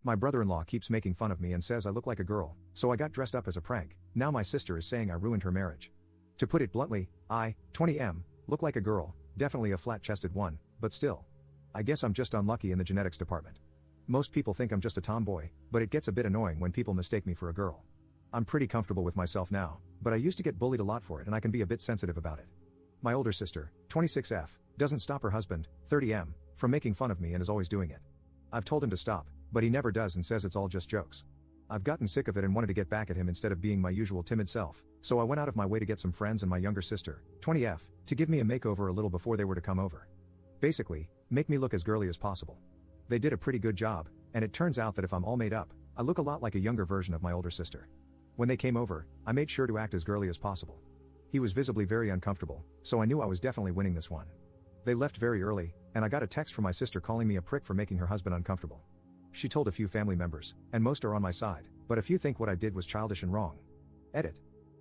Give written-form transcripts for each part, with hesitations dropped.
My brother-in-law keeps making fun of me and says I look like a girl, so I got dressed up as a prank. Now my sister is saying I ruined her marriage. To put it bluntly, I, 20M, look like a girl, definitely a flat-chested one, but still. I guess I'm just unlucky in the genetics department. Most people think I'm just a tomboy, but it gets a bit annoying when people mistake me for a girl. I'm pretty comfortable with myself now, but I used to get bullied a lot for it and I can be a bit sensitive about it. My older sister, 26F, doesn't stop her husband, 30M, from making fun of me and is always doing it. I've told him to stop, but he never does and says it's all just jokes. I've gotten sick of it and wanted to get back at him instead of being my usual timid self, so I went out of my way to get some friends and my younger sister, 20F, to give me a makeover a little before they were to come over. Basically, make me look as girly as possible. They did a pretty good job, and it turns out that if I'm all made up, I look a lot like a younger version of my older sister. When they came over, I made sure to act as girly as possible. He was visibly very uncomfortable, so I knew I was definitely winning this one. They left very early, and I got a text from my sister calling me a prick for making her husband uncomfortable. She told a few family members, and most are on my side, but a few think what I did was childish and wrong. Edit.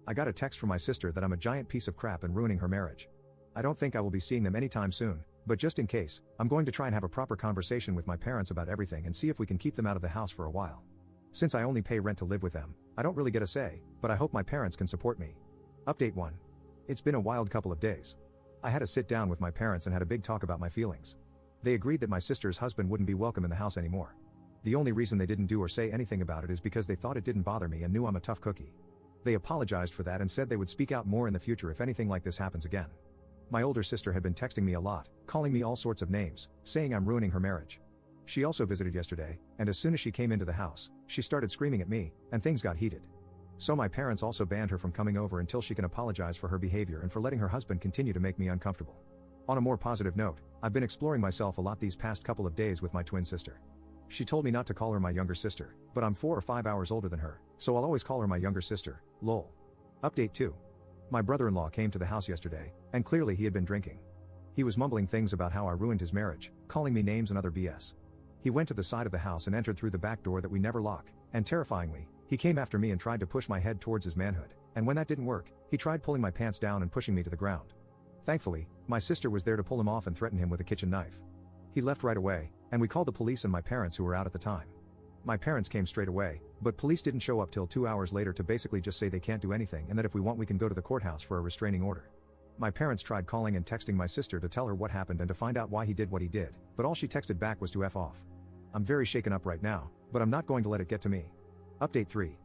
I got a text from my sister that I'm a giant piece of crap and ruining her marriage. I don't think I will be seeing them anytime soon, but just in case, I'm going to try and have a proper conversation with my parents about everything and see if we can keep them out of the house for a while. Since I only pay rent to live with them, I don't really get a say, but I hope my parents can support me. Update 1. It's been a wild couple of days. I had a sit down with my parents and had a big talk about my feelings. They agreed that my sister's husband wouldn't be welcome in the house anymore. The only reason they didn't do or say anything about it is because they thought it didn't bother me and knew I'm a tough cookie. They apologized for that and said they would speak out more in the future if anything like this happens again. My older sister had been texting me a lot, calling me all sorts of names, saying I'm ruining her marriage. She also visited yesterday, and as soon as she came into the house, she started screaming at me, and things got heated. So my parents also banned her from coming over until she can apologize for her behavior and for letting her husband continue to make me uncomfortable. On a more positive note, I've been exploring myself a lot these past couple of days with my twin sister. She told me not to call her my younger sister, but I'm 4 or 5 hours older than her, so I'll always call her my younger sister, lol. Update 2. My brother-in-law came to the house yesterday, and clearly he had been drinking. He was mumbling things about how I ruined his marriage, calling me names and other BS. He went to the side of the house and entered through the back door that we never lock, and terrifyingly, he came after me and tried to push my head towards his manhood, and when that didn't work, he tried pulling my pants down and pushing me to the ground. Thankfully, my sister was there to pull him off and threaten him with a kitchen knife. He left right away, and we called the police and my parents who were out at the time. My parents came straight away, but police didn't show up till 2 hours later to basically just say they can't do anything and that if we want we can go to the courthouse for a restraining order. My parents tried calling and texting my sister to tell her what happened and to find out why he did what he did, but all she texted back was to F off. I'm very shaken up right now, but I'm not going to let it get to me. Update 3.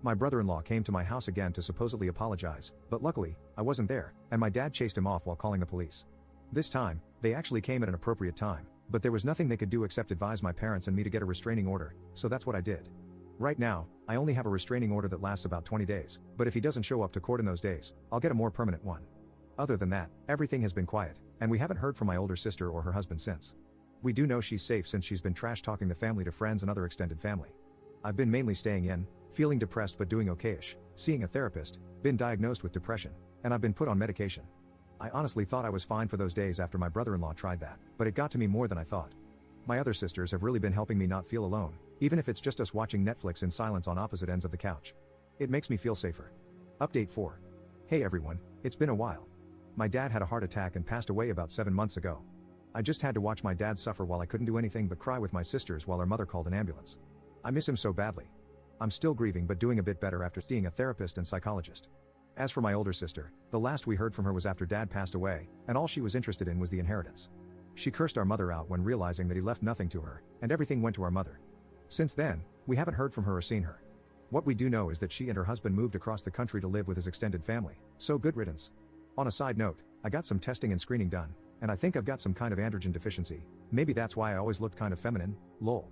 My brother-in-law came to my house again to supposedly apologize, but luckily, I wasn't there, and my dad chased him off while calling the police. This time, they actually came at an appropriate time, but there was nothing they could do except advise my parents and me to get a restraining order, so that's what I did. Right now, I only have a restraining order that lasts about 20 days, but if he doesn't show up to court in those days, I'll get a more permanent one. Other than that, everything has been quiet, and we haven't heard from my older sister or her husband since. We do know she's safe since she's been trash-talking the family to friends and other extended family. I've been mainly staying in, feeling depressed but doing okayish, seeing a therapist, been diagnosed with depression, and I've been put on medication. I honestly thought I was fine for those days after my brother-in-law tried that, but it got to me more than I thought. My other sisters have really been helping me not feel alone, even if it's just us watching Netflix in silence on opposite ends of the couch. It makes me feel safer. Update 4. Hey everyone, it's been a while. My dad had a heart attack and passed away about 7 months ago. I just had to watch my dad suffer while I couldn't do anything but cry with my sisters while our mother called an ambulance. I miss him so badly. I'm still grieving but doing a bit better after seeing a therapist and psychologist. As for my older sister, the last we heard from her was after dad passed away, and all she was interested in was the inheritance. She cursed our mother out when realizing that he left nothing to her, and everything went to our mother. Since then, we haven't heard from her or seen her. What we do know is that she and her husband moved across the country to live with his extended family, so good riddance. On a side note, I got some testing and screening done, and I think I've got some kind of androgen deficiency. Maybe that's why I always looked kind of feminine, lol.